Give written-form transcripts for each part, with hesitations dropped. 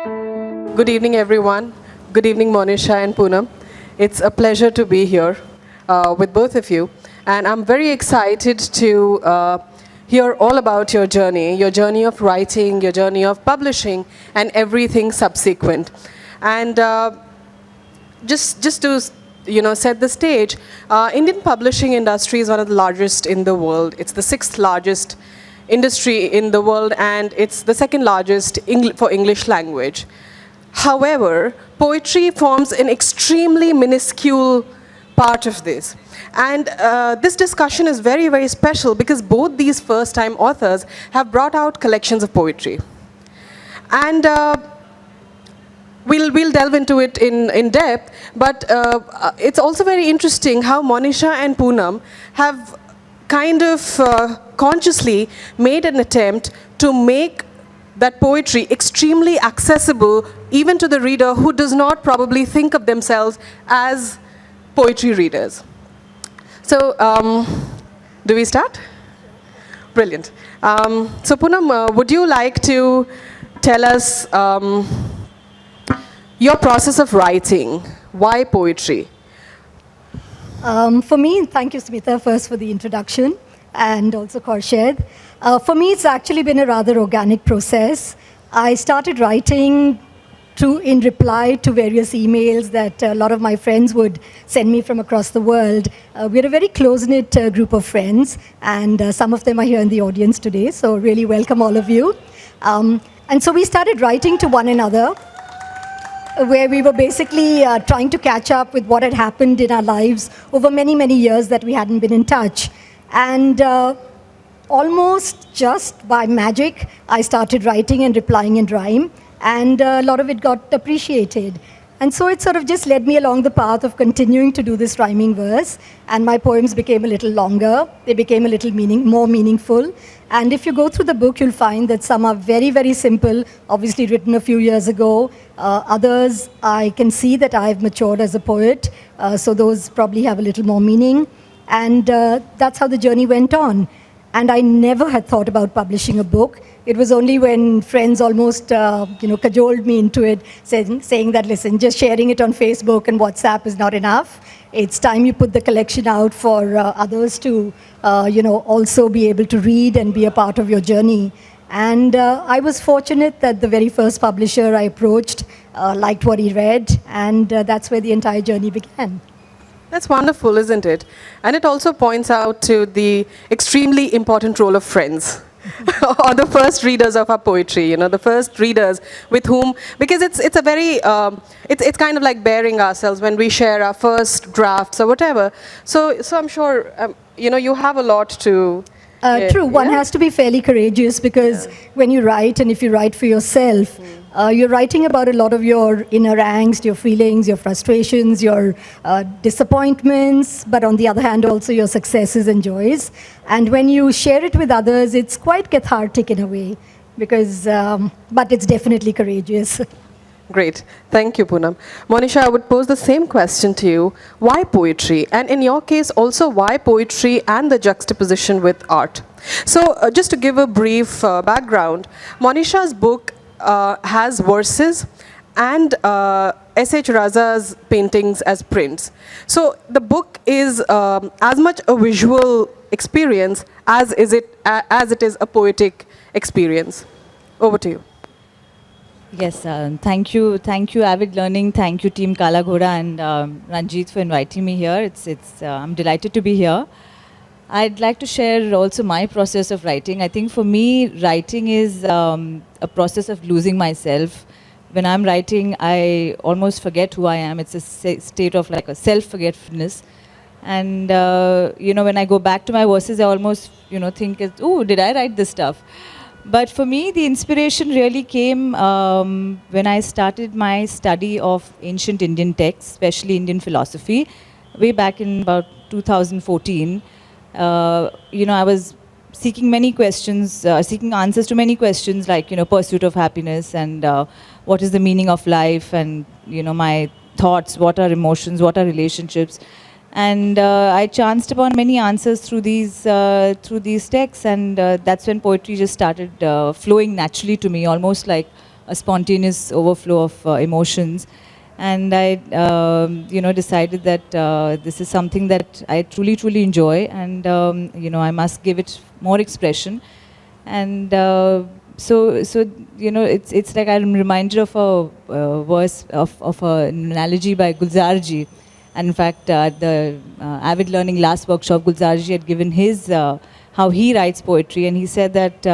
Good evening, everyone. Good evening, Monisha and Punam. It's a pleasure to be here with both of you. And I'm very excited to hear all about your journey of writing, your journey of publishing, and everything subsequent. And just to set the stage, Indian publishing industry is one of the largest in the world. It's the sixth largest industry in the world, and it's the second largest for English language. However, poetry forms an extremely minuscule part of this. And this discussion is very, very special because both these first-time authors have brought out collections of poetry. And we'll delve into it in depth, but it's also very interesting how Monisha and Punam have kind of consciously made an attempt to make that poetry extremely accessible even to the reader who does not probably think of themselves as poetry readers. So, do we start? Brilliant. So Punam, would you like to tell us your process of writing? Why poetry? For me, thank you, Smita, first for the introduction, and also Khorshid. For me, it's actually been a rather organic process. I started writing in reply to various emails that a lot of my friends would send me from across the world. We're a very close-knit group of friends, and some of them are here in the audience today, so really welcome all of you. And so we started writing to one another, where we were basically trying to catch up with what had happened in our lives over many, many years that we hadn't been in touch. And almost just by magic, I started writing and replying in rhyme, and a lot of it got appreciated. And so it sort of just led me along the path of continuing to do this rhyming verse, and my poems became a little longer, they became a little more meaningful. And if you go through the book, you'll find that some are very, very simple, obviously written a few years ago. Others, I can see that I've matured as a poet, so those probably have a little more meaning. And that's how the journey went on. And I never had thought about publishing a book. It was only when friends almost cajoled me into it, saying that, listen, just sharing it on Facebook and WhatsApp is not enough. It's time you put the collection out for others to also be able to read and be a part of your journey. And I was fortunate that the very first publisher I approached liked what he read, and that's where the entire journey began. That's wonderful, isn't it? And it also points out to the extremely important role of friends. Or the first readers of our poetry, the first readers with whom, because it's a very, it's kind of like bearing ourselves when we share our first drafts or whatever. So I'm sure, you have a lot to... True, one has to be fairly courageous because when you write, and if you write for yourself, you're writing about a lot of your inner angst, your feelings, your frustrations, your disappointments, but on the other hand also your successes and joys. And when you share it with others, it's quite cathartic in a way, because, but it's definitely courageous. Great. Thank you, Punam. Monisha, I would pose the same question to you. Why poetry? And in your case, also, why poetry and the juxtaposition with art? So just to give a brief background, Monisha's book has verses and S.H. Raza's paintings as prints. So the book is as much a visual experience as it is a poetic experience. Over to you. Yes, thank you, Avid Learning. Thank you, Team Kala Ghoda and Ranjit for inviting me here. I'm delighted to be here. I'd like to share also my process of writing. I think for me, writing is a process of losing myself. When I'm writing, I almost forget who I am. It's a state of like a self-forgetfulness. And, when I go back to my verses, I almost, think, oh, did I write this stuff? But for me, the inspiration really came when I started my study of ancient Indian texts, especially Indian philosophy, way back in about 2014. I was seeking many questions, seeking answers to many questions like, pursuit of happiness and what is the meaning of life and, my thoughts, what are emotions, what are relationships. And I chanced upon many answers through these texts, and that's when poetry just started flowing naturally to me, almost like a spontaneous overflow of emotions. And I, decided that this is something that I truly, truly enjoy, and I must give it more expression. And it's like I'm reminded of a verse of an analogy by Gulzar ji. And in fact, at the Avid Learning last workshop, Gulzar ji had given his how he writes poetry, and he said that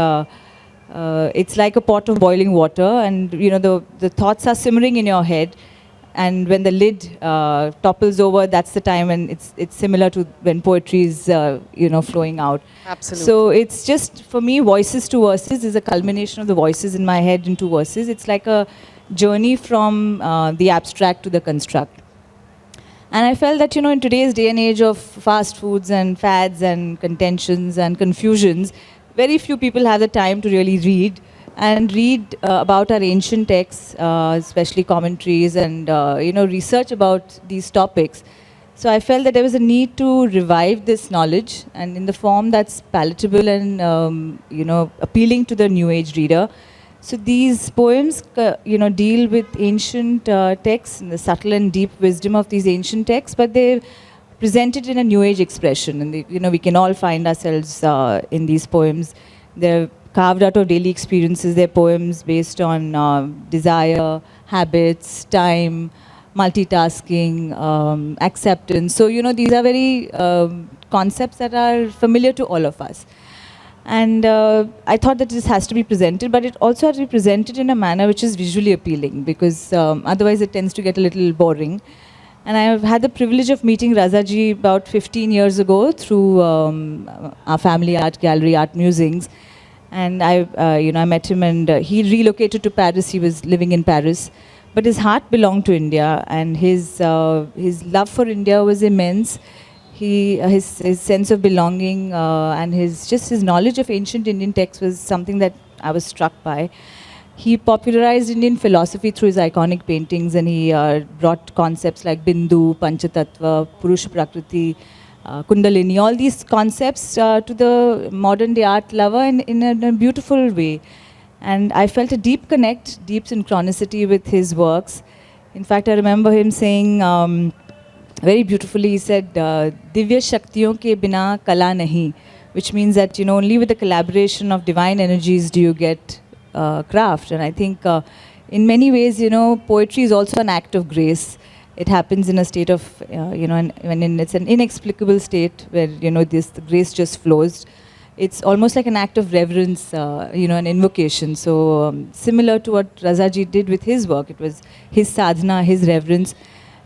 it's like a pot of boiling water, and the thoughts are simmering in your head. And when the lid topples over, that's the time when it's similar to when poetry is flowing out. Absolutely. So it's just, for me, voices to verses is a culmination of the voices in my head into verses. It's like a journey from the abstract to the construct. And I felt that in today's day and age of fast foods and fads and contentions and confusions, very few people have the time to really read about our ancient texts, especially commentaries and research about these topics. So I felt that there was a need to revive this knowledge, and in the form that's palatable and appealing to the new age reader. So these poems deal with ancient texts and the subtle and deep wisdom of these ancient texts, but they present it in a new age expression, and we can all find ourselves in these poems. They're carved out of daily experiences. They're poems based on desire, habits, time, multitasking, acceptance. So, these are very concepts that are familiar to all of us. And I thought that this has to be presented, but it also has to be presented in a manner which is visually appealing, because otherwise it tends to get a little boring. And I've had the privilege of meeting Razaji about 15 years ago through our family art gallery, Art Musings. And I met him, and he relocated to Paris. He was living in Paris, but his heart belonged to India, and his love for India was immense. His sense of belonging and his knowledge of ancient Indian texts was something that I was struck by. He popularized Indian philosophy through his iconic paintings, and he brought concepts like Bindu, Panchatattva, Purusha Prakriti, Kundalini, all these concepts to the modern day art lover in a beautiful way. And I felt a deep connect, deep synchronicity with his works. In fact, I remember him saying very beautifully, he said, Divya Shaktiyon ke bina kala nahi, which means that only with the collaboration of divine energies do you get craft. And I think in many ways, poetry is also an act of grace. It happens in a state of, it's an inexplicable state where, the grace just flows. It's almost like an act of reverence, an invocation. So similar to what Razaji did with his work, it was his sadhana, his reverence.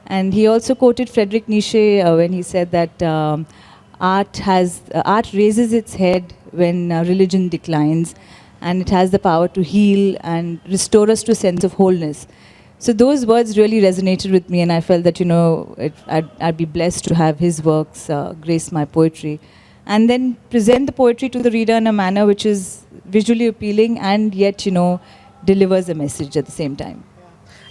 And he also quoted Friedrich Nietzsche when he said that art raises its head when religion declines, and it has the power to heal and restore us to a sense of wholeness. So those words really resonated with me, and I felt that I'd be blessed to have his works grace my poetry, and then present the poetry to the reader in a manner which is visually appealing and yet delivers a message at the same time.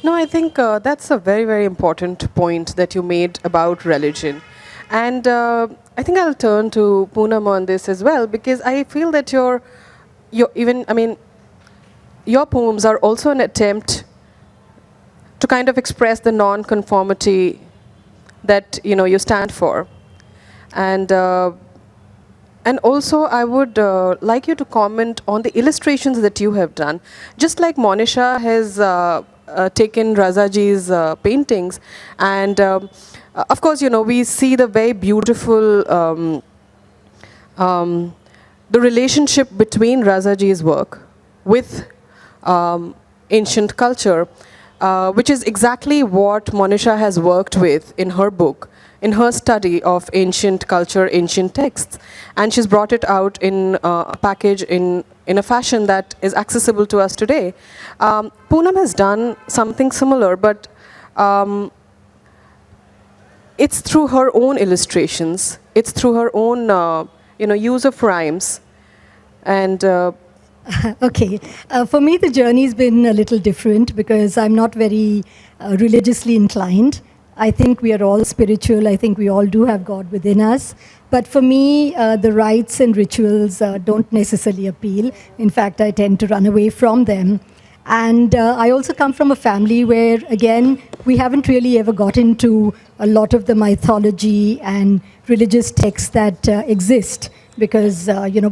No, I think that's a very, very important point that you made about religion. And I think I'll turn to Punam on this as well, because I feel that your poems are also an attempt to kind of express the non-conformity that you stand for. And also I would like you to comment on the illustrations that you have done. Just like Monisha has taken Razaji's paintings, and of course, we see the very beautiful the relationship between Razaji's work with ancient culture, which is exactly what Monisha has worked with in her book, in her study of ancient culture, ancient texts. And she's brought it out in a package in a fashion that is accessible to us today. Punam has done something similar, but it's through her own illustrations, it's through her own use of rhymes. And Okay, for me the journey's been a little different because I'm not very religiously inclined. I think we are all spiritual. I think we all do have God within us. But for me, the rites and rituals don't necessarily appeal. In fact, I tend to run away from them. And I also come from a family where, again, we haven't really ever got into a lot of the mythology and religious texts that exist because,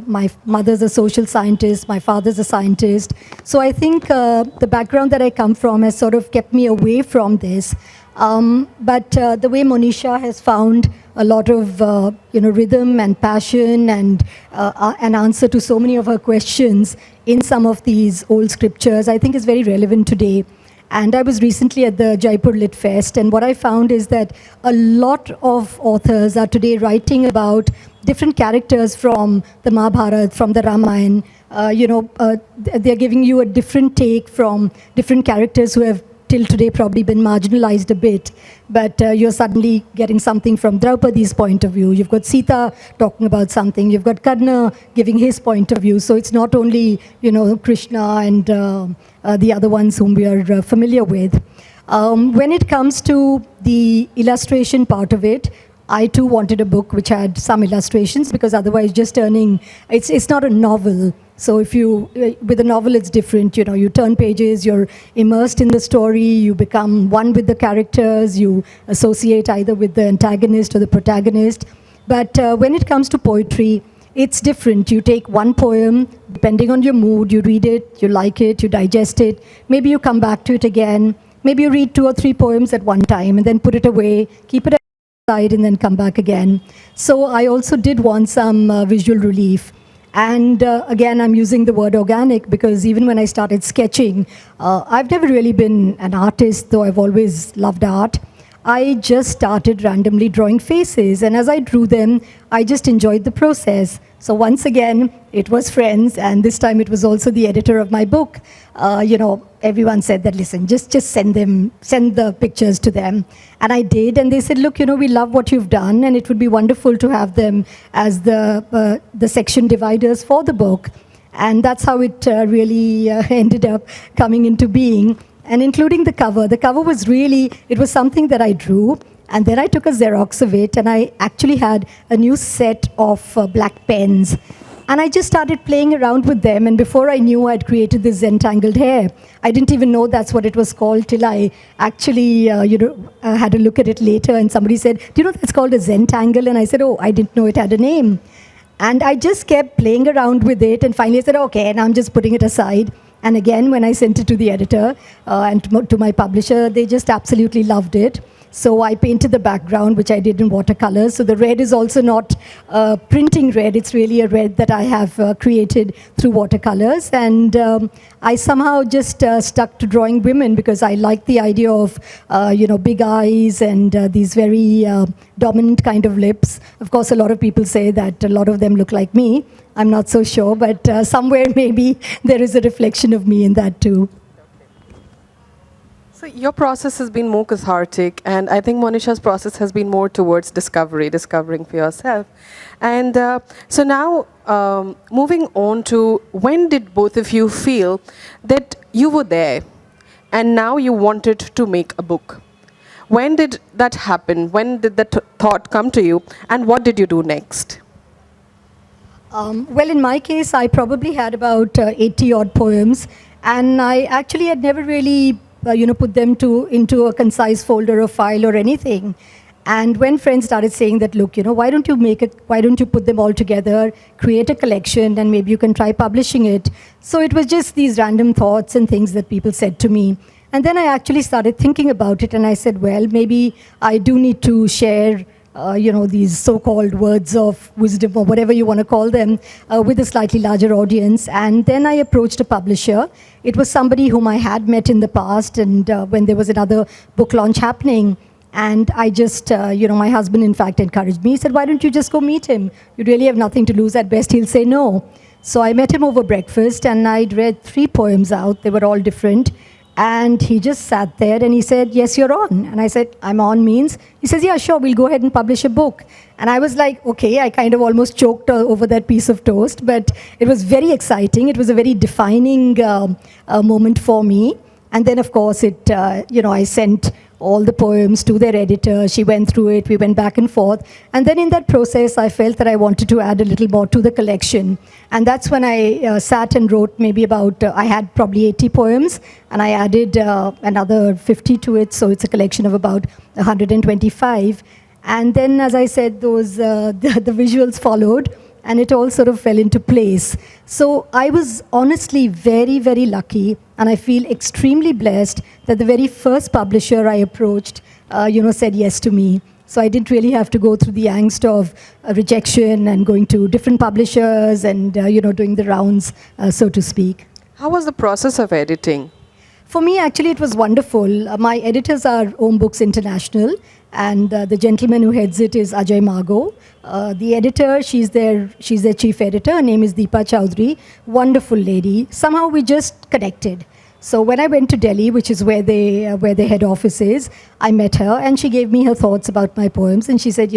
my mother's a social scientist, my father's a scientist. So I think the background that I come from has sort of kept me away from this. But the way Monisha has found a lot of rhythm and passion and an answer to so many of her questions in some of these old scriptures, I think is very relevant today. And I was recently at the Jaipur Lit Fest, and what I found is that a lot of authors are today writing about different characters from the Mahabharata, from the Ramayana. They're giving you a different take from different characters who have till today probably been marginalized a bit, but you're suddenly getting something from Draupadi's point of view. You've got Sita talking about something. You've got Karna giving his point of view. So it's not only, Krishna and the other ones whom we are familiar with. When it comes to the illustration part of it, I too wanted a book which had some illustrations because otherwise it's not a novel. So with a novel it's different, you turn pages, you're immersed in the story, you become one with the characters, you associate either with the antagonist or the protagonist. But when it comes to poetry, it's different. You take one poem, depending on your mood, you read it, you like it, you digest it, maybe you come back to it again, maybe you read 2 or 3 poems at one time and then put it away, keep it aside and then come back again. So I also did want some visual relief. And again, I'm using the word organic because even when I started sketching, I've never really been an artist, though I've always loved art. I just started randomly drawing faces, and as I drew them, I just enjoyed the process. So once again, it was friends, and this time it was also the editor of my book. Everyone said that, listen, just send the pictures to them. And I did, and they said, look, we love what you've done, and it would be wonderful to have them as the section dividers for the book. And that's how it really ended up coming into being. And including the cover. The cover was it was something that I drew, and then I took a Xerox of it, and I actually had a new set of black pens. And I just started playing around with them, and before I knew, I'd created this Zentangled hair. I didn't even know that's what it was called till I actually, had a look at it later, and somebody said, do you know that's called a Zentangle? And I said, oh, I didn't know it had a name. And I just kept playing around with it, and finally I said, okay, now I'm just putting it aside. And again, when I sent it to the editor and to my publisher, they just absolutely loved it. So I painted the background, which I did in watercolors. So the red is also not printing red. It's really a red that I have created through watercolors. And I somehow just stuck to drawing women because I like the idea of, big eyes and these very dominant kind of lips. Of course, a lot of people say that a lot of them look like me. I'm not so sure, but somewhere maybe there is a reflection of me in that too. So your process has been more cathartic, and I think Monisha's process has been more towards discovering for yourself. And so now, moving on to when did both of you feel that you were there and now you wanted to make a book? When did that happen? When did that thought come to you, and what did you do next? Well, in my case, I probably had about 80 odd poems, and I actually had never really put them into a concise folder or file or anything. And when friends started saying that, look, why don't you put them all together, create a collection, and maybe you can try publishing it. So it was just these random thoughts and things that people said to me. And then I actually started thinking about it, and I said, well, maybe I do need to share these so-called words of wisdom or whatever you want to call them with a slightly larger audience. And then I approached a publisher. It was somebody whom I had met in the past, and when there was another book launch happening. And I just, my husband, in fact, encouraged me. He said, why don't you just go meet him? You really have nothing to lose. At best, he'll say no. So I met him over breakfast, and I'd read 3 poems out. They were all different. And he just sat there and he said, yes, you're on. And I said, I'm on means? He says, yeah, sure, we'll go ahead and publish a book. And I was like, okay, I kind of almost choked over that piece of toast, but it was very exciting. It was a very defining moment for me. And then, of course, I sent all the poems to their editor. She went through it, we went back and forth. And then in that process, I felt that I wanted to add a little more to the collection. And that's when I sat and wrote maybe about, I had probably 80 poems, and I added another 50 to it, so it's a collection of about 125. And then, as I said, those the visuals followed, and it all sort of fell into place. So I was honestly very, very lucky, and I feel extremely blessed that the very first publisher I approached, said yes to me. So I didn't really have to go through the angst of rejection and going to different publishers and, doing the rounds, so to speak. How was the process of editing? For me, actually, it was wonderful. My editors are Om Books International, and the gentleman who heads it is Ajay Mago. The editor, she's their chief editor. Her name is Deepa Chowdhury. Wonderful lady. Somehow we just connected. So when I went to Delhi, which is where their head office is, I met her, and she gave me her thoughts about my poems, and she said,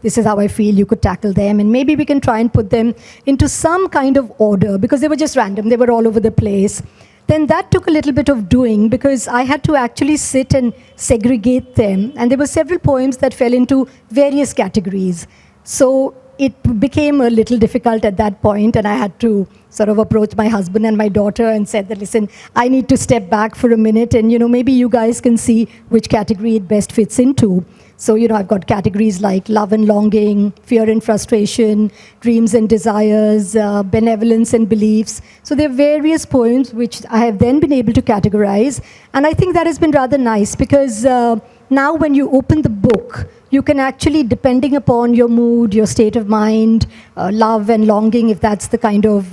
this is how I feel you could tackle them, and maybe we can try and put them into some kind of order, because they were just random. They were all over the place. Then that took a little bit of doing, because I had to actually sit and segregate them. And there were several poems that fell into various categories. So it became a little difficult at that point, and I had to sort of approach my husband and my daughter and said that, listen, I need to step back for a minute, and maybe you guys can see which category it best fits into. So, I've got categories like love and longing, fear and frustration, dreams and desires, benevolence and beliefs. So there are various poems which I have then been able to categorize. And I think that has been rather nice, because now when you open the book, you can actually, depending upon your mood, your state of mind, love and longing, if that's the kind of,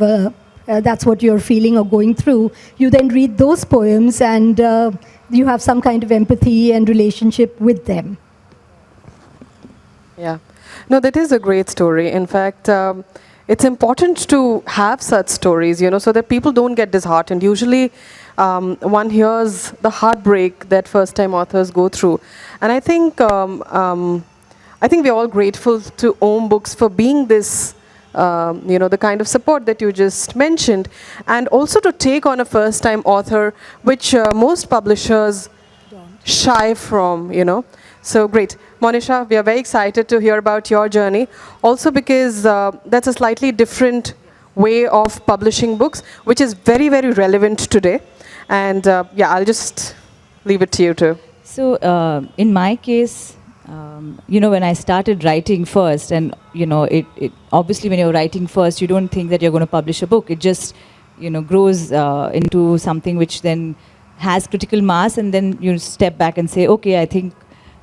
that's what you're feeling or going through, you then read those poems, and you have some kind of empathy and relationship with them. Yeah. No, that is a great story. In fact, it's important to have such stories, so that people don't get disheartened. Usually, one hears the heartbreak that first-time authors go through. And I think we're all grateful to Om Books for being this, the kind of support that you just mentioned, and also to take on a first-time author, which most publishers shy from, So great. Monisha, we are very excited to hear about your journey. Also because that's a slightly different way of publishing books, which is very, very relevant today. And I'll just leave it to you too. So in my case, when I started writing first, and it obviously when you're writing first, you don't think that you're going to publish a book. It just grows into something which then has critical mass, and then you step back and say, okay, I think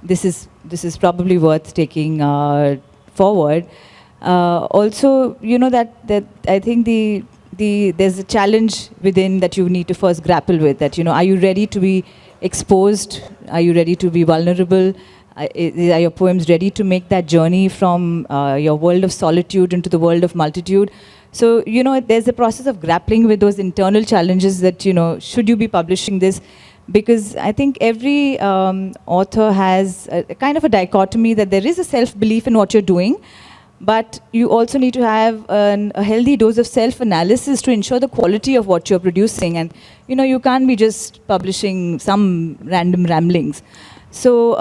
this is probably worth taking forward. Also, that I think there's a challenge within that you need to first grapple with. That are you ready to be exposed? Are you ready to be vulnerable? Are your poems ready to make that journey from your world of solitude into the world of multitude? So there's a process of grappling with those internal challenges. That should you be publishing this? Because I think every author has a kind of a dichotomy that there is a self-belief in what you're doing, but you also need to have a healthy dose of self-analysis to ensure the quality of what you're producing. And you can't be just publishing some random ramblings. So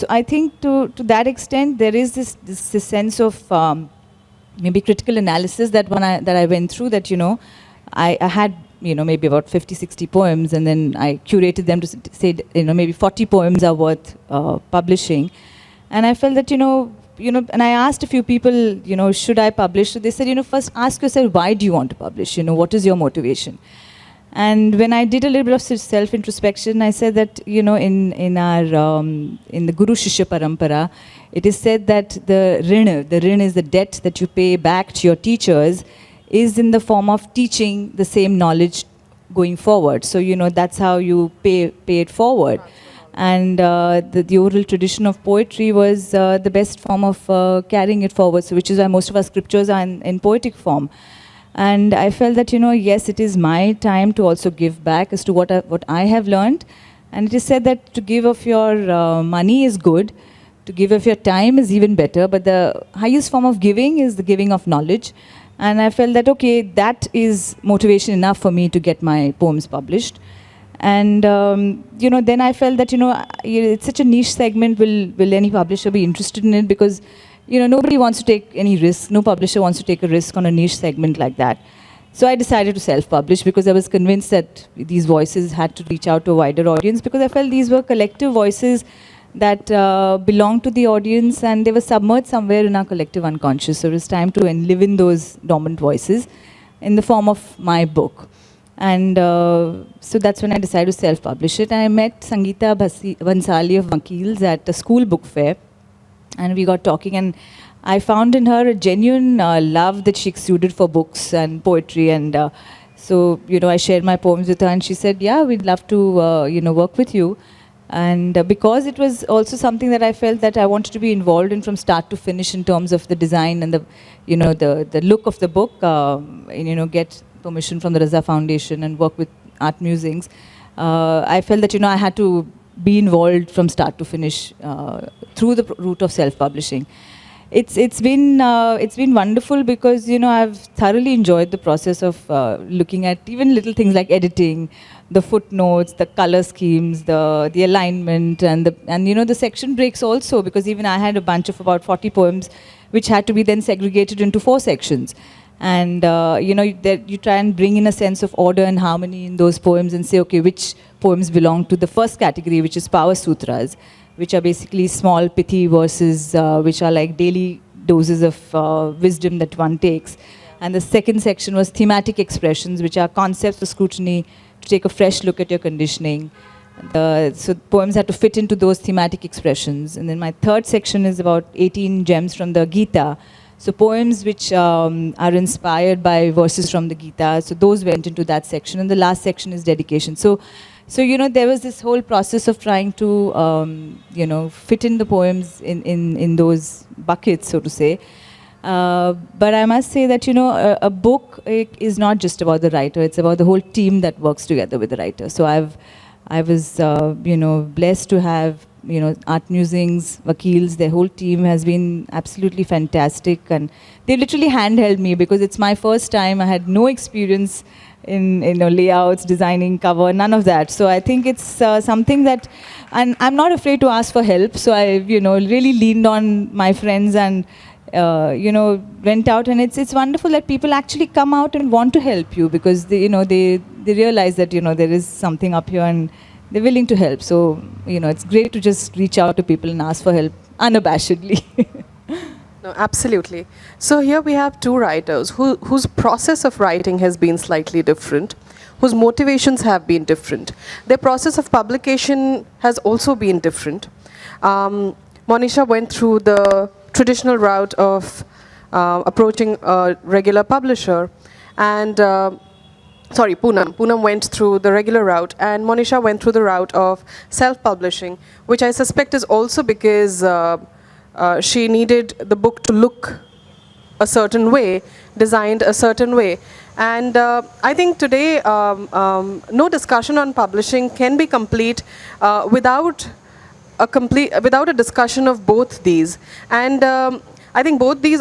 I think to that extent there is this sense of maybe critical analysis that I went through. That I had maybe about 50, 60 poems, and then I curated them to say, maybe 40 poems are worth publishing. And I felt that, and I asked a few people, should I publish? So they said, first ask yourself, why do you want to publish? What is your motivation? And when I did a little bit of self-introspection, I said that, in the Guru Shishya Parampara, it is said that the rin is the debt that you pay back to your teachers, is in the form of teaching the same knowledge going forward. So, that's how you pay it forward. And the oral tradition of poetry was the best form of carrying it forward, so which is why most of our scriptures are in poetic form. And I felt that, yes, it is my time to also give back as to what I have learned. And it is said that to give of your money is good, to give of your time is even better, but the highest form of giving is the giving of knowledge. And I felt that, okay, that is motivation enough for me to get my poems published. And then I felt that it's such a niche segment. Will any publisher be interested in it? Because nobody wants to take any risk. No publisher wants to take a risk on a niche segment like that. So I decided to self-publish because I was convinced that these voices had to reach out to a wider audience, because I felt these were collective voices that belonged to the audience, and they were submerged somewhere in our collective unconscious. So it was time to live in those dormant voices in the form of my book. And so that's when I decided to self-publish it. And I met Sangeeta Bhansali of Vakils at a school book fair, and we got talking, and I found in her a genuine love that she exuded for books and poetry. And so I shared my poems with her, and she said, yeah, we'd love to work with you. And because it was also something that I felt that I wanted to be involved in from start to finish in terms of the design and the look of the book, get permission from the Raza Foundation and work with Art Musings, I felt that I had to be involved from start to finish through the route of self-publishing. It's been wonderful because I've thoroughly enjoyed the process of looking at even little things like editing, the footnotes, the color schemes, the alignment, and the section breaks also, because even I had a bunch of about 40 poems which had to be then segregated into 4 sections. And you try and bring in a sense of order and harmony in those poems and say, okay, which poems belong to the first category, which is Power Sutras, which are basically small pithy verses, which are like daily doses of wisdom that one takes. And the second section was thematic expressions, which are concepts for scrutiny to take a fresh look at your conditioning. So poems had to fit into those thematic expressions. And then my third section is about 18 gems from the Gita. So poems which are inspired by verses from the Gita. So those went into that section. And the last section is dedication. So there was this whole process of trying to, fit in the poems in those buckets, so to say. But I must say that, a book is not just about the writer. It's about the whole team that works together with the writer. So I was, blessed to have, Art Musings, Vakils, their whole team has been absolutely fantastic. And they literally handheld me because it's my first time. I had no experience in layouts, designing, cover, none of that. So I think it's something that, and I'm not afraid to ask for help. So I, really leaned on my friends and, went out. And it's wonderful that people actually come out and want to help you, because they realize that, there is something up here and they're willing to help. So, it's great to just reach out to people and ask for help unabashedly. No, absolutely. So here we have 2 writers whose process of writing has been slightly different, whose motivations have been different. Their process of publication has also been different. Monisha went through the traditional route of approaching a regular publisher, and Punam went through the regular route, and Monisha went through the route of self-publishing, which I suspect is also because she needed the book to look a certain way, designed a certain way. And I think today no discussion on publishing can be complete without a discussion of both these. And I think both these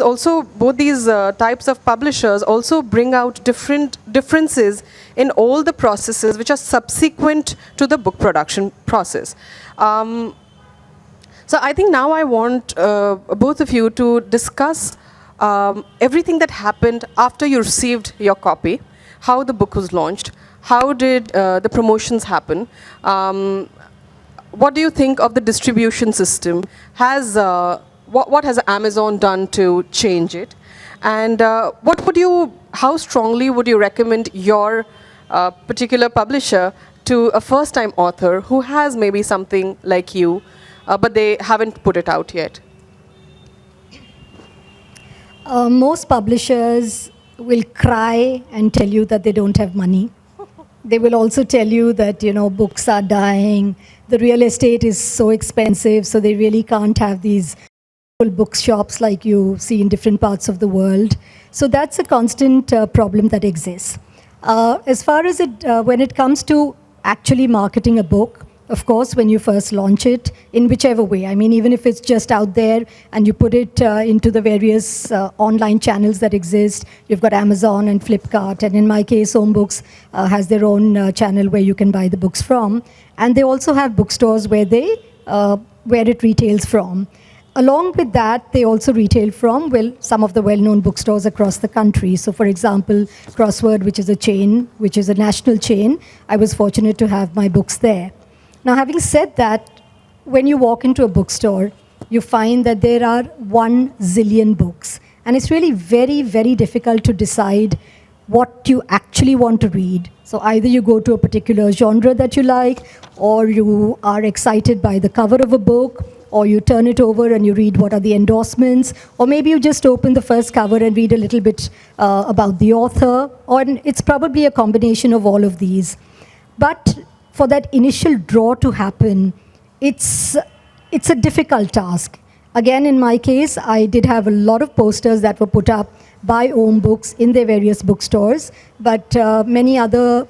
types of publishers also bring out differences in all the processes which are subsequent to the book production process. So I think now I want both of you to discuss everything that happened after you received your copy, how the book was launched, how did the promotions happen, what do you think of the distribution system, what has Amazon done to change it, and how strongly would you recommend your particular publisher to a first-time author who has maybe something like you, but they haven't put it out yet? Most publishers will cry and tell you that they don't have money. They will also tell you that, books are dying, the real estate is so expensive, so they really can't have these bookshops like you see in different parts of the world. So that's a constant problem that exists. As far as when it comes to actually marketing a book, of course, when you first launch it, in whichever way. I mean, even if it's just out there and you put it into the various online channels that exist, you've got Amazon and Flipkart, and in my case, Home Books has their own channel where you can buy the books from. And they also have bookstores where it retails from. Along with that, they also retail from, well, some of the well-known bookstores across the country. So, for example, Crossword, which is a chain, which is a national chain, I was fortunate to have my books there. Now, having said that, when you walk into a bookstore, you find that there are 1 zillion books. And it's really very, very difficult to decide what you actually want to read. So either you go to a particular genre that you like, or you are excited by the cover of a book, or you turn it over and you read what are the endorsements, or maybe you just open the first cover and read a little bit about the author, or it's probably a combination of all of these. But for that initial draw to happen, it's a difficult task. Again, in my case, I did have a lot of posters that were put up by Home Books in their various bookstores, but many other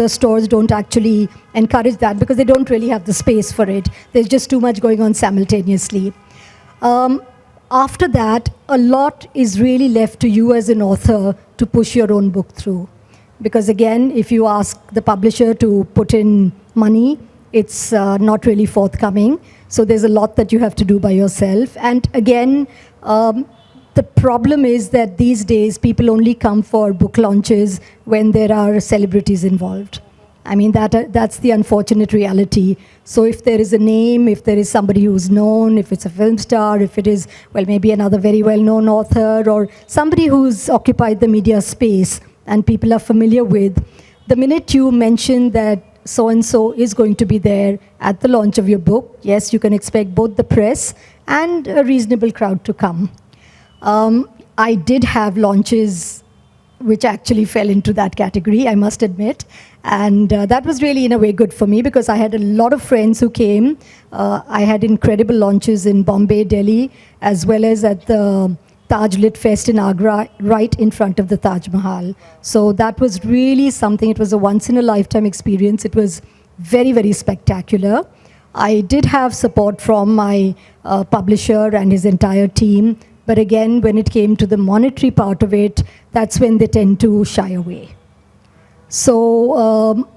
stores don't actually encourage that because they don't really have the space for it. There's just too much going on simultaneously. After that, a lot is really left to you as an author to push your own book through. Because again, if you ask the publisher to put in money, it's not really forthcoming. So there's a lot that you have to do by yourself. And again, the problem is that these days people only come for book launches when there are celebrities involved. I mean, that's the unfortunate reality. So if there is a name, if there is somebody who's known, if it's a film star, if it is, well, maybe another very well-known author, or somebody who's occupied the media space and people are familiar with, the minute you mention that so-and-so is going to be there at the launch of your book, yes, you can expect both the press and a reasonable crowd to come. I did have launches which actually fell into that category, I must admit. And that was really, in a way, good for me because I had a lot of friends who came. I had incredible launches in Bombay, Delhi, as well as at the Taj Lit Fest in Agra, right in front of the Taj Mahal. So that was really something. It was a once-in-a-lifetime experience. It was very, very spectacular. I did have support from my publisher and his entire team. But again, when it came to the monetary part of it, that's when they tend to shy away. So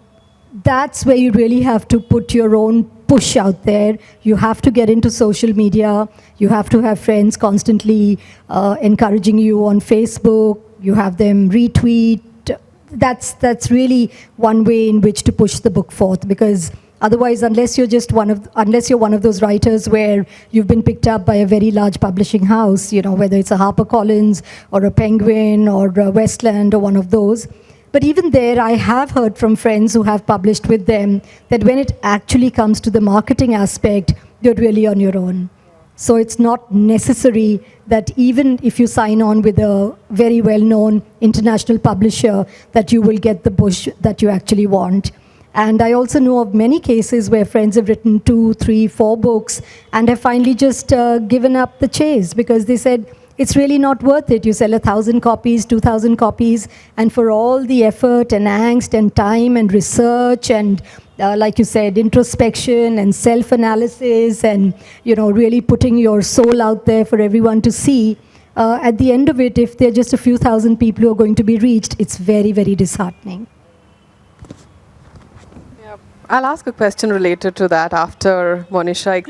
that's where you really have to put your own push out there. You have to get into social media. You have to have friends constantly encouraging you on Facebook. You have them retweet. That's really one way in which to push the book forth, because otherwise, unless you're one of those writers where you've been picked up by a very large publishing house, you know, whether it's a HarperCollins or a Penguin or a Westland or one of those. But even there, I have heard from friends who have published with them that when it actually comes to the marketing aspect, you're really on your own. So it's not necessary that even if you sign on with a very well-known international publisher, that you will get the push that you actually want. And I also know of many cases where friends have written 2, 3, 4 books and have finally just given up the chase because they said, it's really not worth it. You sell 1,000 copies, 2,000 copies, and for all the effort and angst and time and research and, like you said, introspection and self-analysis and, you know, really putting your soul out there for everyone to see, at the end of it, if there are just a few thousand people who are going to be reached, it's very, very disheartening. I'll ask a question related to that after Monisha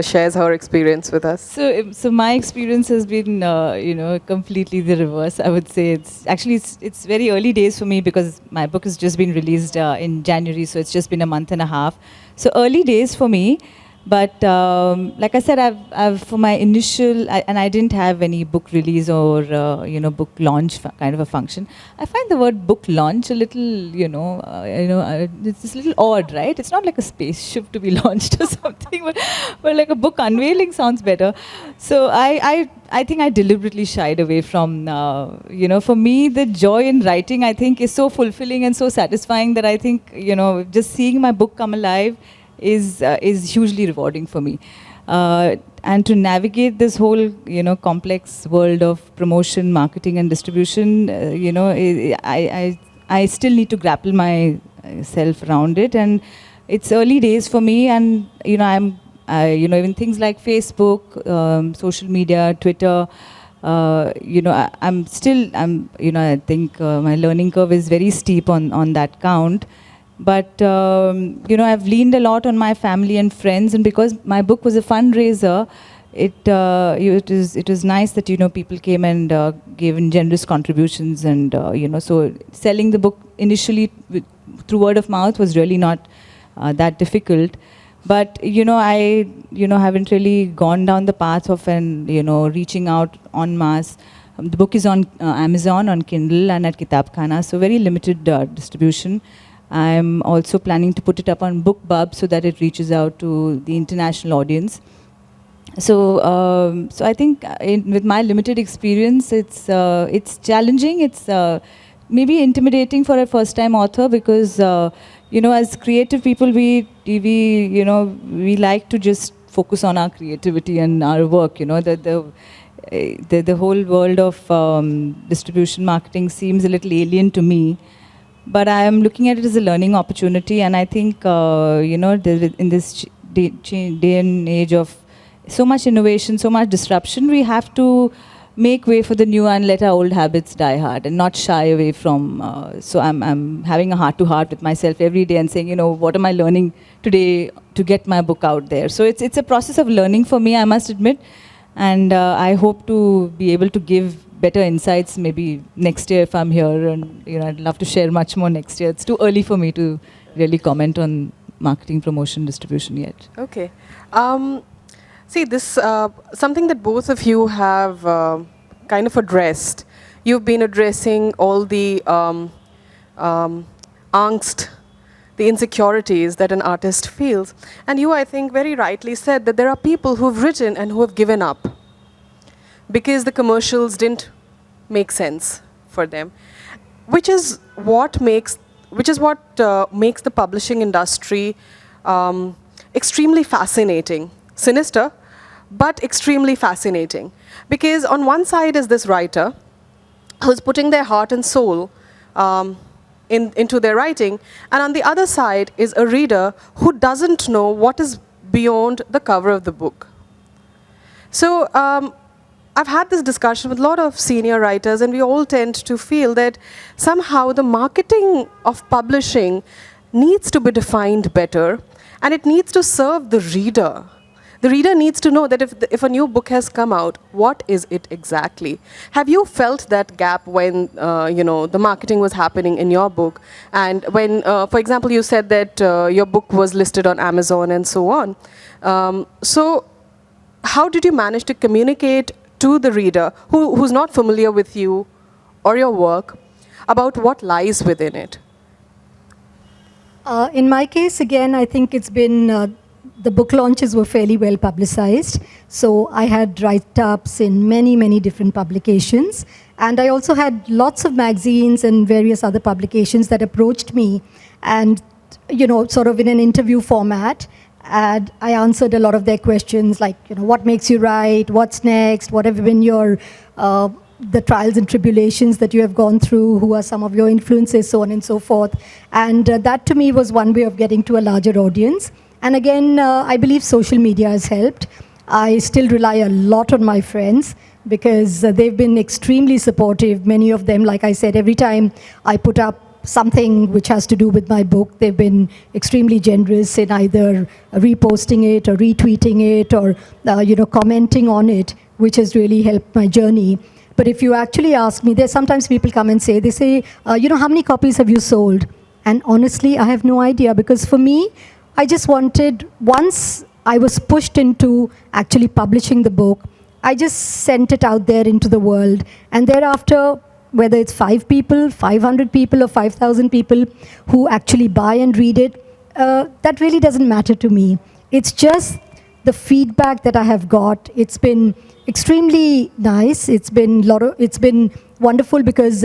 shares her experience with us. So my experience has been, completely the reverse. I would say it's very early days for me because my book has just been released in January, so it's just been a month and a half. So early days for me. But like I said, I've for my initial, and I didn't have any book release or book launch kind of a function. I find the word book launch a little, it's a little odd, right? It's not like a spaceship to be launched or something, but like a book unveiling sounds better. So I think I deliberately shied away from, for me the joy in writing I think is so fulfilling and so satisfying that I think just seeing my book come alive is hugely rewarding for me, and to navigate this whole complex world of promotion, marketing, and distribution. I still need to grapple myself around it, and it's early days for me, and even things like Facebook, social media, Twitter. I think my learning curve is very steep on that count. But I've leaned a lot on my family and friends, and because my book was a fundraiser, it was nice that people came and gave in generous contributions, and so selling the book initially through word of mouth was really not that difficult. But I haven't really gone down the path of reaching out en masse. The book is on Amazon, on Kindle, and at Kitabkhana, so very limited distribution. I'm also planning to put it up on BookBub so that it reaches out to the international audience. So I think with my limited experience, it's challenging. It's maybe intimidating for a first-time author because as creative people, we like to just focus on our creativity and our work. The whole world of distribution marketing seems a little alien to me. But I am looking at it as a learning opportunity, and I think in this day and age of so much innovation, so much disruption, we have to make way for the new and let our old habits die hard and not shy away from. So I'm having a heart-to-heart with myself every day and saying, what am I learning today to get my book out there? So it's a process of learning for me, I must admit, and I hope to be able to give better insights maybe next year if I'm here, and I'd love to share much more next year. It's too early for me to really comment on marketing, promotion, distribution yet. Okay. See, this something that both of you have kind of addressed. You've been addressing all the angst, the insecurities that an artist feels. And you, I think, very rightly said that there are people who've written and who have given up because the commercials didn't make sense for them, which is what makes the publishing industry extremely fascinating. Sinister, but extremely fascinating. Because on one side is this writer who's putting their heart and soul into their writing, and on the other side is a reader who doesn't know what is beyond the cover of the book. So I've had this discussion with a lot of senior writers, and we all tend to feel that somehow the marketing of publishing needs to be defined better, and it needs to serve the reader. The reader needs to know that if a new book has come out, what is it exactly? Have you felt that gap when the marketing was happening in your book, and when, for example, you said that your book was listed on Amazon and so on? So, how did you manage to communicate to the reader who's not familiar with you or your work about what lies within it? In my case, again, I think it's been the book launches were fairly well publicized. So I had write-ups in many, many different publications. And I also had lots of magazines and various other publications that approached me and, sort of in an interview format. And I answered a lot of their questions like, what makes you write? What's next? What have been your, the trials and tribulations that you have gone through? Who are some of your influences? So on and so forth. And that to me was one way of getting to a larger audience. And again, I believe social media has helped. I still rely a lot on my friends because they've been extremely supportive. Many of them, like I said, every time I put up something which has to do with my book, they've been extremely generous in either reposting it or retweeting it or commenting on it, which has really helped my journey. But if you actually ask me, there's sometimes people come and say, how many copies have you sold? And honestly, I have no idea, because for me, I just wanted, once I was pushed into actually publishing the book, I just sent it out there into the world. And thereafter, whether it's 5 people, 500 people, or 5,000 people who actually buy and read it, that really doesn't matter to me. It's just the feedback that I have got. It's been extremely nice. It's been wonderful because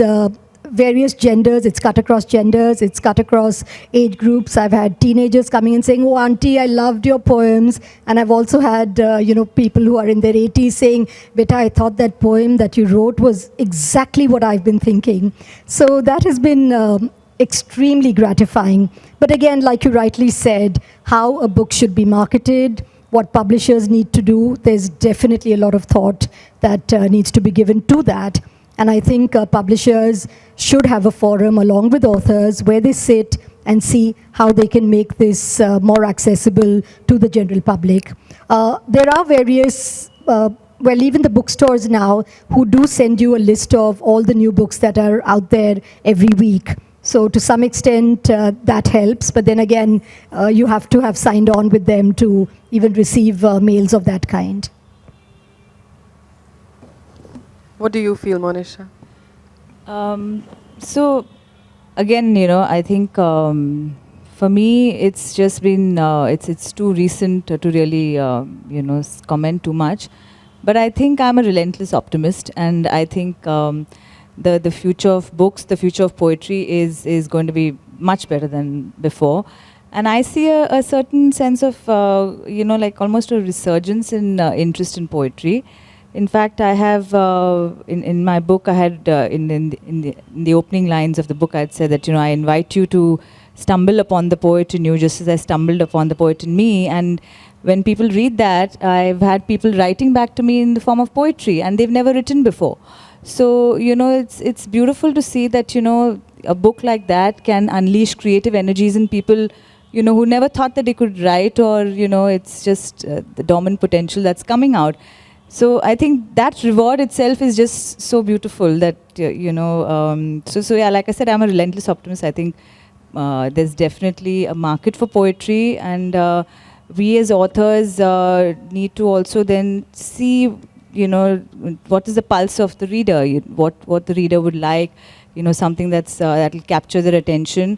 various genders, it's cut across genders, it's cut across age groups. I've had teenagers coming and saying, oh, auntie, I loved your poems. And I've also had, people who are in their 80s saying, beta, I thought that poem that you wrote was exactly what I've been thinking. So that has been extremely gratifying. But again, like you rightly said, how a book should be marketed, what publishers need to do, there's definitely a lot of thought that needs to be given to that. And I think publishers should have a forum along with authors where they sit and see how they can make this more accessible to the general public. There are various, well, even the bookstores now who do send you a list of all the new books that are out there every week. So to some extent, that helps. But then again, you have to have signed on with them to even receive mails of that kind. What do you feel, Monisha? So, again, I think for me, it's just been, it's too recent to really, comment too much. But I think I'm a relentless optimist, and I think the future of books, the future of poetry is going to be much better than before. And I see a certain sense of, like almost a resurgence in interest in poetry. In fact, I have, in my book, I had, in the opening lines of the book, I had said that, I invite you to stumble upon the poet in you just as I stumbled upon the poet in me. And when people read that, I've had people writing back to me in the form of poetry, and they've never written before. So, it's beautiful to see that, a book like that can unleash creative energies in people, who never thought that they could write, or, it's just the dormant potential that's coming out. So I think that reward itself is just so beautiful that, so yeah, like I said, I'm a relentless optimist. I think there's definitely a market for poetry, and we as authors need to also then see, what is the pulse of the reader, what the reader would like, something that'll capture their attention.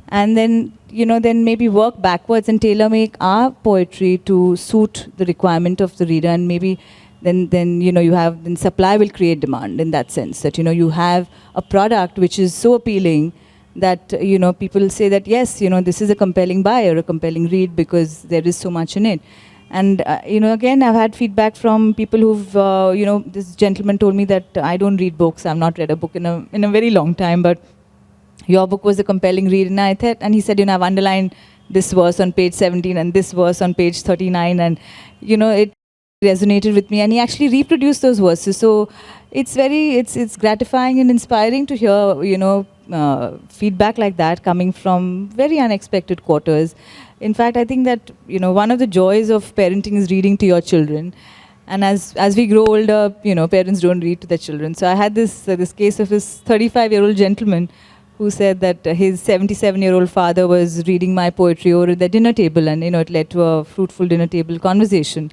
And then, then maybe work backwards and tailor make our poetry to suit the requirement of the reader, and maybe then you have, then supply will create demand in that sense, that you have a product which is so appealing that people say that yes, this is a compelling buy or a compelling read because there is so much in it. And again, I've had feedback from people who've this gentleman told me that I don't read books, I've not read a book in a very long time, but your book was a compelling read. And I thought, and he said, I've underlined this verse on page 17 and this verse on page 39, and it resonated with me, and he actually reproduced those verses. So it's gratifying and inspiring to hear feedback like that coming from very unexpected quarters. In fact, I think that one of the joys of parenting is reading to your children, and as we grow older, parents don't read to their children. So I had this case of this 35-year-old gentleman who said that his 77-year-old father was reading my poetry over at the dinner table, and it led to a fruitful dinner table conversation.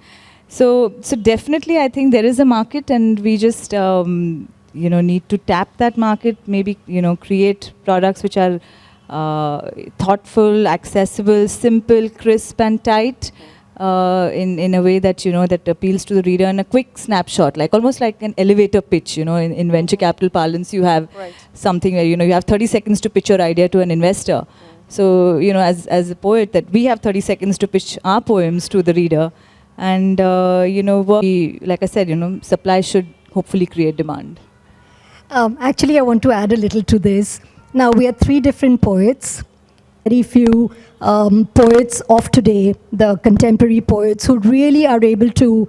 So definitely, I think there is a market, and we just need to tap that market. Maybe create products which are thoughtful, accessible, simple, crisp, and tight, in a way that that appeals to the reader in a quick snapshot, like almost like an elevator pitch. In venture capital parlance, you have something where you have 30 seconds to pitch your idea to an investor. So as a poet, that we have 30 seconds to pitch our poems to the reader. And, like I said, supply should hopefully create demand. Actually, I want to add a little to this. Now, we are three different poets. Very few poets of today, the contemporary poets, who really are able to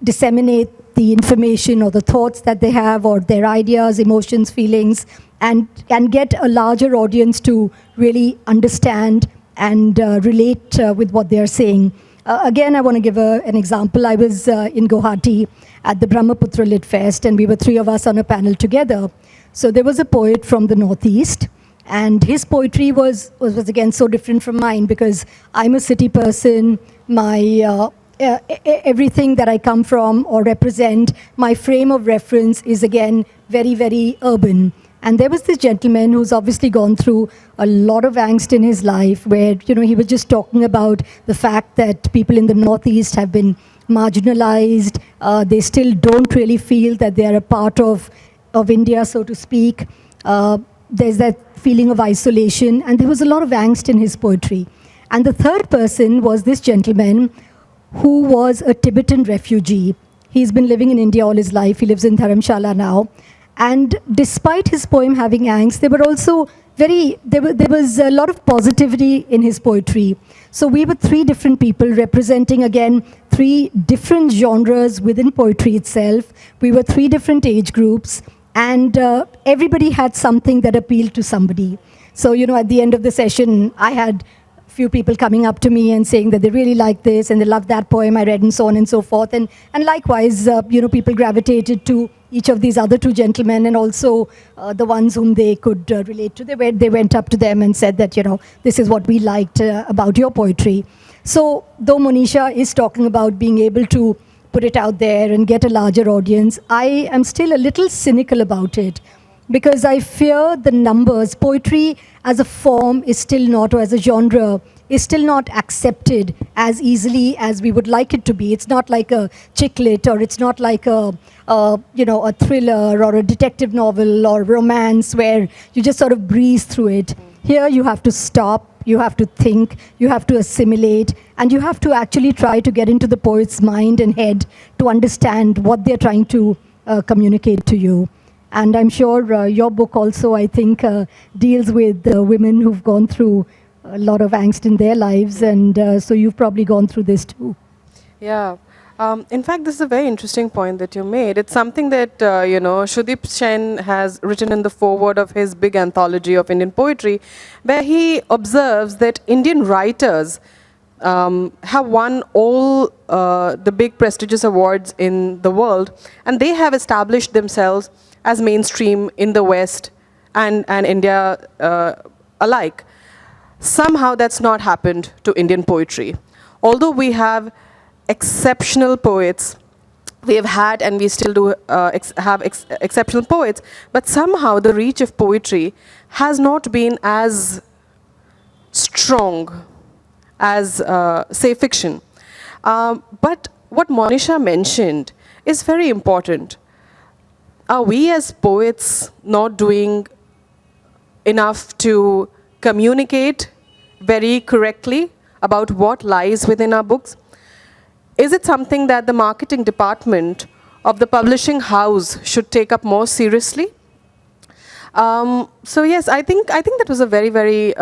disseminate the information or the thoughts that they have, or their ideas, emotions, feelings, and get a larger audience to really understand and relate with what they are saying. Again, I want to give an example. I was in Guwahati at the Brahmaputra Lit Fest, and we were three of us on a panel together. So there was a poet from the Northeast, and his poetry was again so different from mine, because I'm a city person. My everything that I come from or represent, my frame of reference is again very, very urban. And there was this gentleman who's obviously gone through a lot of angst in his life, where he was just talking about the fact that people in the Northeast have been marginalized. They still don't really feel that they are a part of India, so to speak. There's that feeling of isolation, and there was a lot of angst in his poetry. And the third person was this gentleman who was a Tibetan refugee. He's been living in India all his life. He lives in Dharamshala now. And despite his poem having angst, there were also there was a lot of positivity in his poetry. So we were three different people representing, again, three different genres within poetry itself. We were three different age groups, and everybody had something that appealed to somebody. So, at the end of the session, I had few people coming up to me and saying that they really like this and they love that poem I read and so on and so forth. And likewise, people gravitated to each of these other two gentlemen, and also the ones whom they could relate to. They went up to them and said that, this is what we liked about your poetry. So though Monisha is talking about being able to put it out there and get a larger audience, I am still a little cynical about it, because I fear the numbers. Poetry as a form is still not, or as a genre, is still not accepted as easily as we would like it to be. It's not like a chick lit, or it's not like a thriller or a detective novel or romance where you just sort of breeze through it. Here you have to stop, you have to think, you have to assimilate, and you have to actually try to get into the poet's mind and head to understand what they're trying to communicate to you. And I'm sure your book also, I think, deals with women who've gone through a lot of angst in their lives, and so you've probably gone through this too. Yeah. In fact, this is a very interesting point that you made. It's something that, Shudip Sen has written in the foreword of his big anthology of Indian poetry, where he observes that Indian writers have won all the big prestigious awards in the world, and they have established themselves as mainstream in the West and India alike. Somehow that's not happened to Indian poetry. Although we have exceptional poets, we have had and we still do have exceptional poets, but somehow the reach of poetry has not been as strong as, say, fiction. But what Monisha mentioned is very important. Are we as poets not doing enough to communicate very correctly about what lies within our books? Is it something that the marketing department of the publishing house should take up more seriously? So yes, I think that was a very, very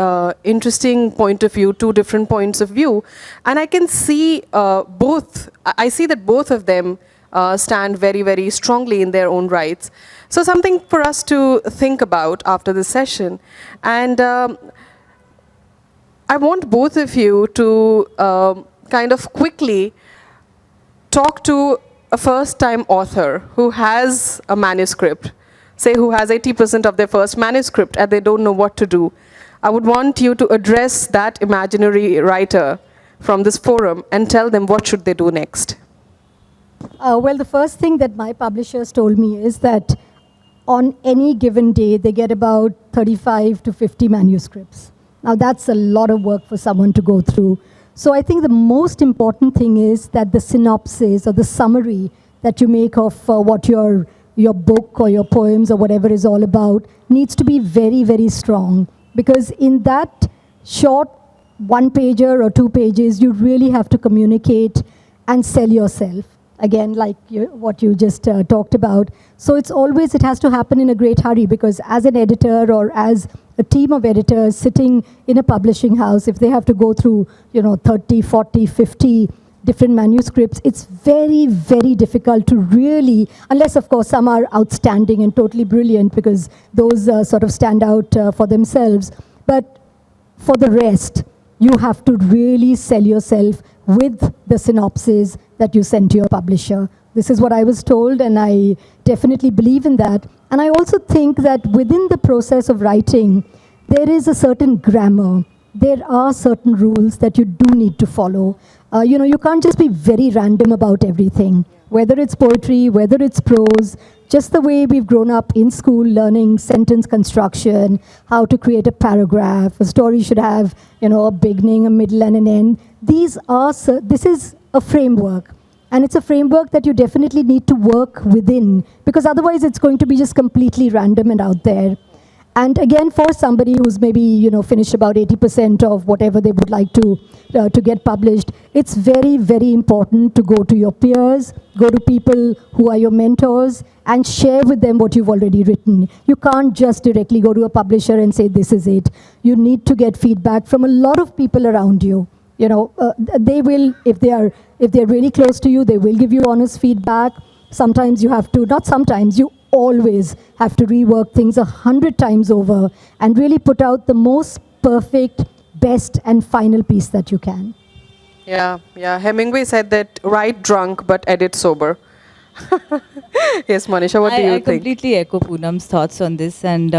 interesting point of view, two different points of view. And I can see both, I see that both of them stand very, very strongly in their own rights. So something for us to think about after this session. And I want both of you to kind of quickly talk to a first-time author who has a manuscript, say who has 80% of their first manuscript and they don't know what to do. I would want you to address that imaginary writer from this forum and tell them what should they do next. Well, the first thing that my publishers told me is that on any given day, they get about 35 to 50 manuscripts. Now, that's a lot of work for someone to go through. So I think the most important thing is that the synopsis or the summary that you make of what your book or your poems or whatever is all about needs to be very, very strong. Because in that short one-pager or two pages, you really have to communicate and sell yourself. Again, like what you just talked about. So it has to happen in a great hurry, because as an editor or as a team of editors sitting in a publishing house, if they have to go through 30, 40, 50 different manuscripts, it's very, very difficult to really, unless of course some are outstanding and totally brilliant, because those sort of stand out for themselves. But for the rest, you have to really sell yourself with the synopsis that you send to your publisher. This is what I was told, and I definitely believe in that. And I also think that within the process of writing, there is a certain grammar. There are certain rules that you do need to follow. You can't just be very random about everything, whether it's poetry, whether it's prose, just the way we've grown up in school learning sentence construction, how to create a paragraph. A story should have, a beginning, a middle, and an end. This is a framework. And it's a framework that you definitely need to work within, because otherwise it's going to be just completely random and out there. And again, for somebody who's maybe finished about 80% of whatever they would like to get published, it's very, very important to go to your peers, go to people who are your mentors, and share with them what you've already written. You can't just directly go to a publisher and say, this is it. You need to get feedback from a lot of people around you. They will, if they're really close to you, they will give you honest feedback. Sometimes you have to, not sometimes, you always have to rework things 100 times over and really put out the most perfect, best and final piece that you can. Yeah. Hemingway said that write drunk but edit sober. Yes, Monisha, what do you I think? completely echo Punam's thoughts on this, and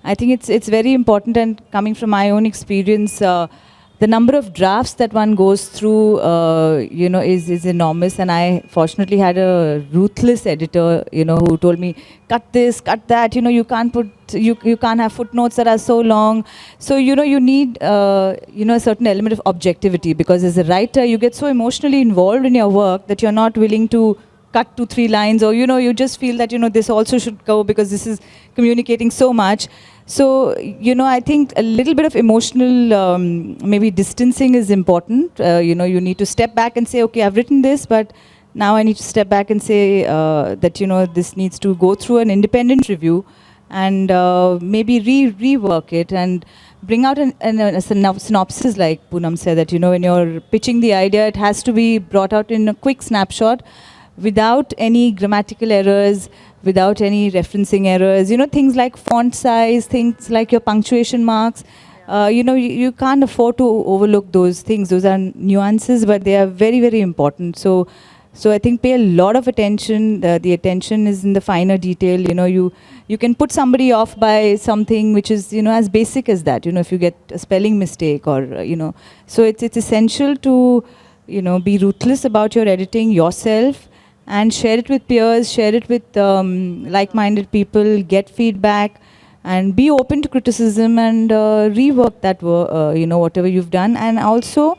I think it's very important. And coming from my own experience, the number of drafts that one goes through, is enormous. And I fortunately had a ruthless editor, who told me, cut this, cut that. You can't you can't have footnotes that are so long. So you need a certain element of objectivity, because as a writer, you get so emotionally involved in your work that you're not willing to cut 2-3 lines, or you just feel that this also should go because this is communicating so much. So I think a little bit of emotional maybe distancing is important. You need to step back and say, okay, I've written this, but now I need to step back and say that this needs to go through an independent review, and maybe rework it and bring out a synopsis, like Punam said, that when you're pitching the idea, it has to be brought out in a quick snapshot, without any grammatical errors, without any referencing errors, things like font size, things like your punctuation marks. You can't afford to overlook those things. Those are nuances, but they are very, very important. So I think pay a lot of attention. The attention is in the finer detail. You can put somebody off by something which is as basic as that. If you get a spelling mistake, or so it's essential to be ruthless about your editing yourself, and share it with peers, share it with like-minded people, get feedback, and be open to criticism, and rework that whatever you've done. And also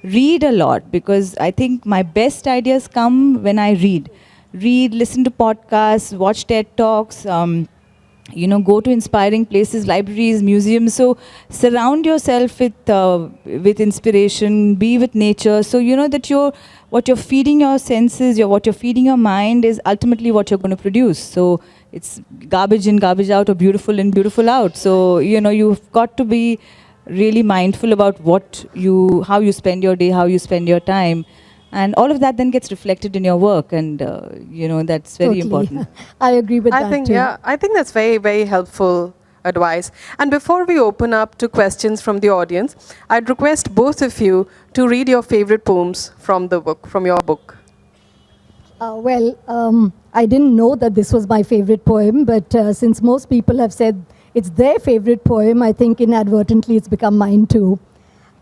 read a lot, because I think my best ideas come when I read, listen to podcasts, watch TED Talks, go to inspiring places, libraries, museums. So surround yourself with inspiration, be with nature, so that what you're feeding your senses, what you're feeding your mind is ultimately what you're going to produce. So it's garbage in, garbage out, or beautiful in, beautiful out. So you've got to be really mindful about how you spend your day, how you spend your time. And all of that then gets reflected in your work, and that's very important. I agree with that too. Yeah, I think that's very, very helpful advice. And before we open up to questions from the audience, I'd request both of you to read your favorite poems from your book. I didn't know that this was my favorite poem, but since most people have said it's their favorite poem, I think inadvertently it's become mine too.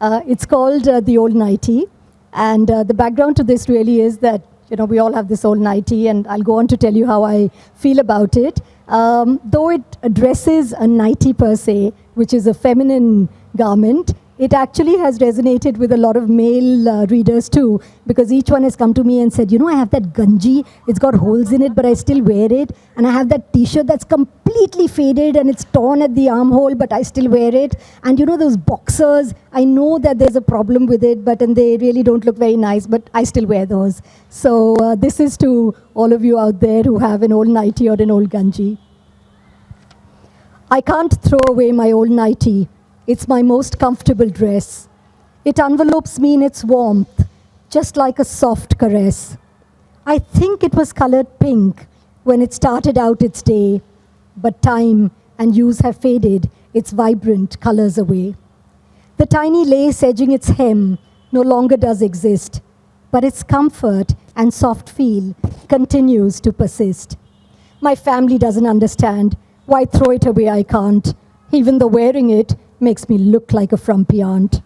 It's called The Old Nightie. And the background to this really is that, we all have this old nightie, and I'll go on to tell you how I feel about it. Though it addresses a nightie per se, which is a feminine garment, it actually has resonated with a lot of male readers too, because each one has come to me and said, I have that ganji, it's got holes in it, but I still wear it. And I have that t-shirt that's completely faded and it's torn at the armhole, but I still wear it. And those boxers, I know that there's a problem with it, and they really don't look very nice, but I still wear those. So this is to all of you out there who have an old nightie or an old ganji. I can't throw away my old nightie. It's my most comfortable dress. It envelopes me in its warmth, just like a soft caress. I think it was colored pink when it started out its day, but time and use have faded its vibrant colors away. The tiny lace edging its hem no longer does exist, but its comfort and soft feel continues to persist. My family doesn't understand. Why throw it away? I can't. Even though wearing it makes me look like a frumpy aunt.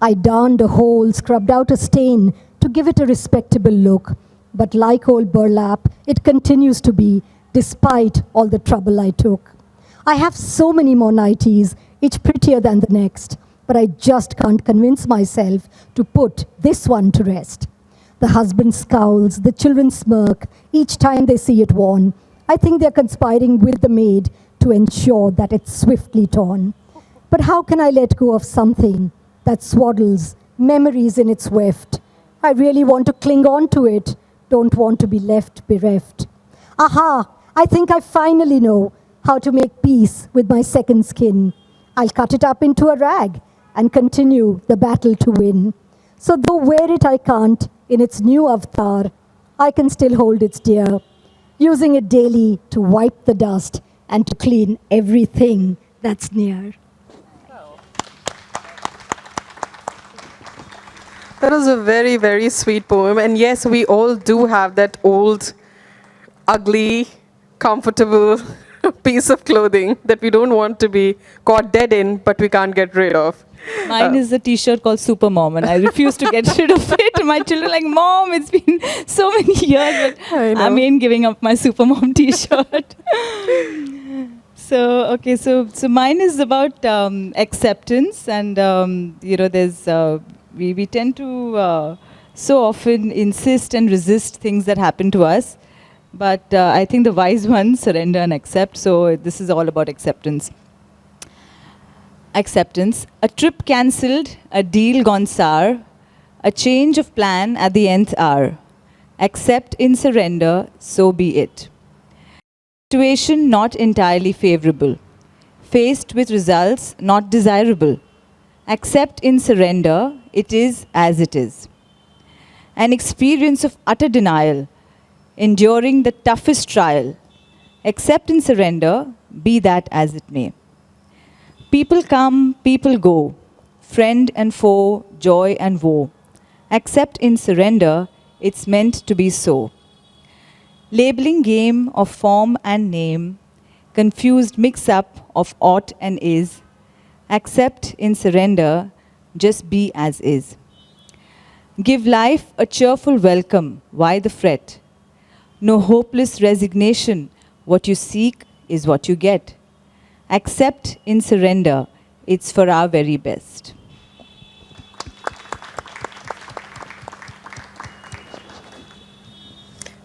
I darned a hole, scrubbed out a stain to give it a respectable look. But like old burlap, it continues to be, despite all the trouble I took. I have so many more nighties, each prettier than the next, but I just can't convince myself to put this one to rest. The husband scowls, the children smirk each time they see it worn. I think they're conspiring with the maid to ensure that it's swiftly torn. But how can I let go of something that swaddles memories in its weft? I really want to cling on to it, don't want to be left bereft. Aha, I think I finally know how to make peace with my second skin. I'll cut it up into a rag and continue the battle to win. So though wear it I can't in its new avatar, I can still hold its dear, using it daily to wipe the dust and to clean everything that's near. That was a very, very sweet poem. And yes, we all do have that old, ugly, comfortable piece of clothing that we don't want to be caught dead in, but we can't get rid of. Mine is a t-shirt called Super Mom, and I refuse to get rid of it. My children are like, Mom, it's been so many years, but I ain't giving up my Super Mom t-shirt. So mine is about acceptance, and there's we tend to so often insist and resist things that happen to us, but I think the wise ones surrender and accept. So this is all about acceptance. Acceptance. A trip cancelled, a deal gone sour, a change of plan at the nth hour. Accept in surrender, so be it. Situation not entirely favorable. Faced with results not desirable. Accept in surrender, it is as it is. An experience of utter denial, enduring the toughest trial. Accept in surrender, be that as it may. People come, people go, friend and foe, joy and woe. Accept in surrender, it's meant to be so. Labeling game of form and name, confused mix-up of ought and is. Accept in surrender, just be as is. Give life a cheerful welcome, why the fret? No hopeless resignation, what you seek is what you get. Accept in surrender, it's for our very best.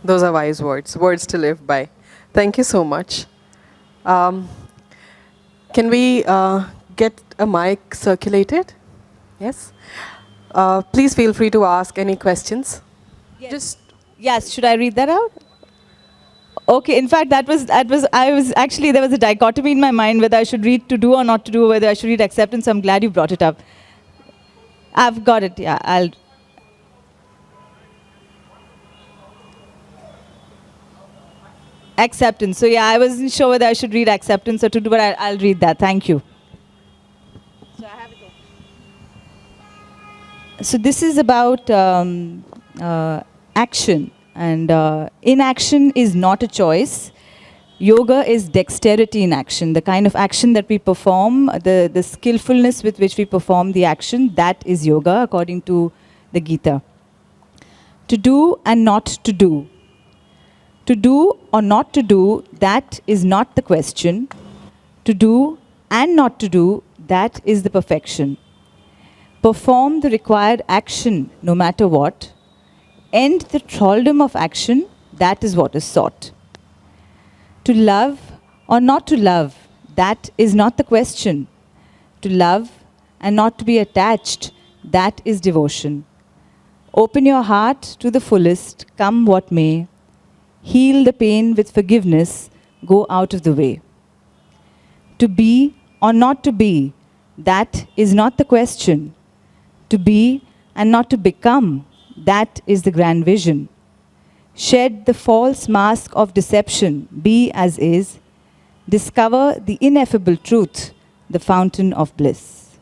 Those are wise words, words to live by. Thank you so much. Can we get a mic circulated? Yes? Please feel free to ask any questions. Yes. Yes, should I read that out? Okay, in fact, there was a dichotomy in my mind whether I should read to do or not to do, whether I should read acceptance. I'm glad you brought it up. I've got it, yeah, Acceptance. So yeah, I wasn't sure whether I should read acceptance or to do, but I'll read that. Thank you. So I have it there. So this is about action. And inaction is not a choice. Yoga is dexterity in action. The kind of action that we perform, the skillfulness with which we perform the action, that is yoga according to the Gita. To do and not to do. To do or not to do, that is not the question. To do and not to do, that is the perfection. Perform the required action no matter what. End the thraldom of action, that is what is sought. To love or not to love, that is not the question. To love and not to be attached, that is devotion. Open your heart to the fullest, come what may. Heal the pain with forgiveness, go out of the way. To be or not to be, that is not the question. To be and not to become, that is the grand vision. Shed the false mask of deception, be as is. Discover the ineffable truth, the fountain of bliss.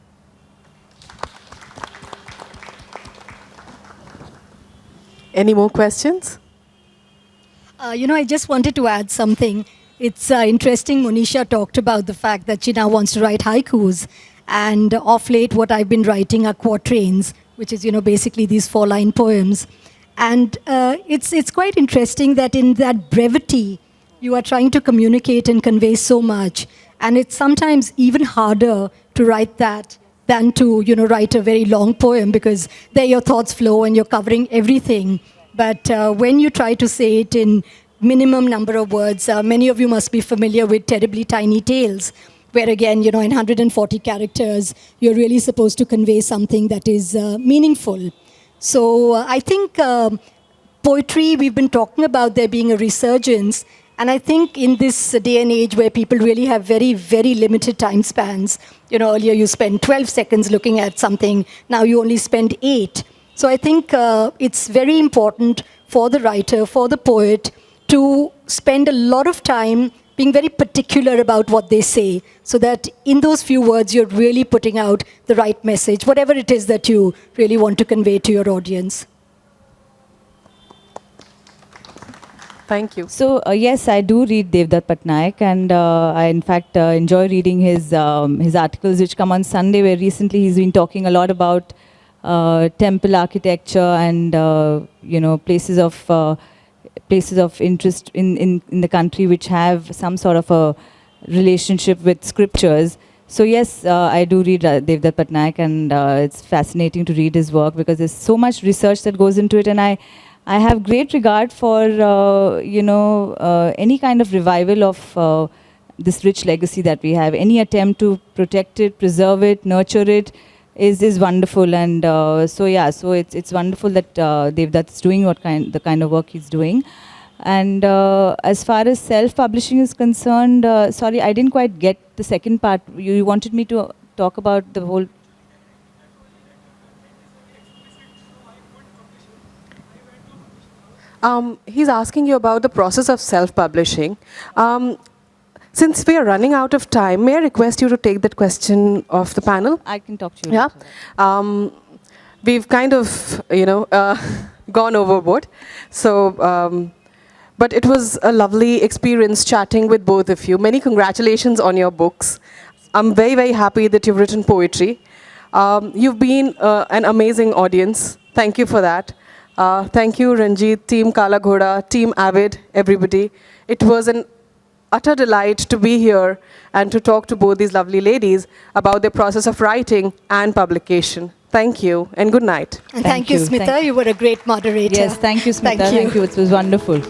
Any more questions? I just wanted to add something. It's interesting, Monisha talked about the fact that she now wants to write haikus. And of late, what I've been writing are quatrains, which is, basically these 4-line poems. And it's quite interesting that in that brevity, you are trying to communicate and convey so much. And it's sometimes even harder to write that than to, write a very long poem, because there your thoughts flow and you're covering everything. But when you try to say it in minimum number of words. Many of you must be familiar with Terribly Tiny Tales, where again, in 140 characters, you're really supposed to convey something that is meaningful. So I think poetry, we've been talking about there being a resurgence. And I think in this day and age where people really have very, very limited time spans, earlier you spent 12 seconds looking at something, now you only spend 8. So I think it's very important for the writer, for the poet, to spend a lot of time being very particular about what they say, so that in those few words you're really putting out the right message, whatever it is that you really want to convey to your audience. Thank you. So yes, I do read Devdutt Patnaik, and I in fact enjoy reading his articles which come on Sunday, where recently he's been talking a lot about temple architecture and places of interest in the country which have some sort of a relationship with scriptures. So yes, I do read Devdutt Patnaik, and it's fascinating to read his work because there's so much research that goes into it, and I have great regard for any kind of revival of this rich legacy that we have. Any attempt to protect it, preserve it, nurture it is wonderful, and so it's wonderful that Devdutt is doing the kind of work he's doing. And as far as self-publishing is concerned, sorry, I didn't quite get the second part. You wanted me to talk about the whole. He's asking you about the process of self-publishing. Since we are running out of time, may I request you to take that question off the panel? I can talk to you. Yeah. We've kind of, gone overboard. So, but it was a lovely experience chatting with both of you. Many congratulations on your books. I'm very, very happy that you've written poetry. You've been an amazing audience. Thank you for that. Thank you, Ranjit, Team Kala Ghoda, Team Avid, everybody. It was an utter delight to be here and to talk to both these lovely ladies about their process of writing and publication. Thank you and good night. And thank you, Smita. You were a great moderator. Yes, thank you, Smita. Thank you. It was wonderful.